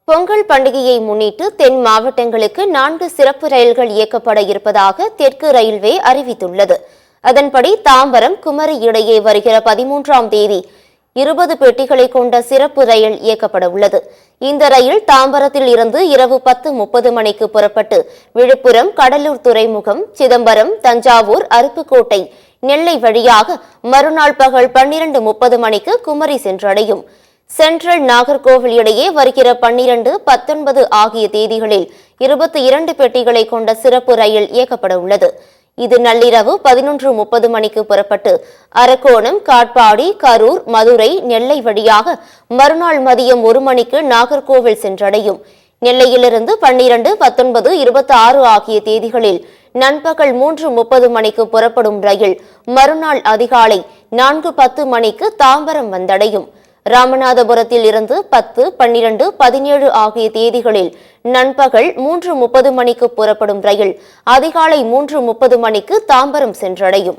பொங்கல் பண்டிகையை முன்னிட்டு தென் மாவட்டங்களுக்கு 4 சிறப்பு ரயில்கள் இயக்கப்பட இருப்பதாக தெற்கு ரயில்வே அறிவித்துள்ளது. அதன்படி தாம்பரம் குமரி இடையே வருகிற 13ஆம் தேதி 20 பெட்டிகளை கொண்ட சிறப்பு ரயில் இயக்கப்பட உள்ளது. இந்த ரயில் தாம்பரத்தில் இருந்து இரவு 10:30 மணிக்கு புறப்பட்டு விழுப்புரம், கடலூர் துறைமுகம், சிதம்பரம், தஞ்சாவூர், அருப்புக்கோட்டை, நெல்லை வழியாக மறுநாள் பகல் 12:30 மணிக்கு குமரி சென்றடையும். சென்ட்ரல் நாகர்கோவில் இடையே வருகிற 12, 19 ஆகிய தேதிகளில் 22 பெட்டிகளை கொண்ட சிறப்பு ரயில் இயக்கப்பட உள்ளது. இது நள்ளிரவு 11:30 மணிக்கு புறப்பட்டு அரக்கோணம், காட்பாடி, கரூர், மதுரை, நெல்லை வழியாக மறுநாள் மதியம் 1 மணிக்கு நாகர்கோவில் சென்றடையும். நெல்லையிலிருந்து 12, 19, 26 ஆகிய தேதிகளில் நண்பகல் 3:30 மணிக்கு புறப்படும் ரயில் மறுநாள் அதிகாலை 4:10 மணிக்கு தாம்பரம் வந்தடையும். ராமநாதபுரத்தில் இருந்து 10, 12, 17 ஆகிய தேதிகளில் நண்பகல் 3:30 மணிக்கு புறப்படும் ரயில் அதிகாலை 3:30 மணிக்கு தாம்பரம் சென்றடையும்.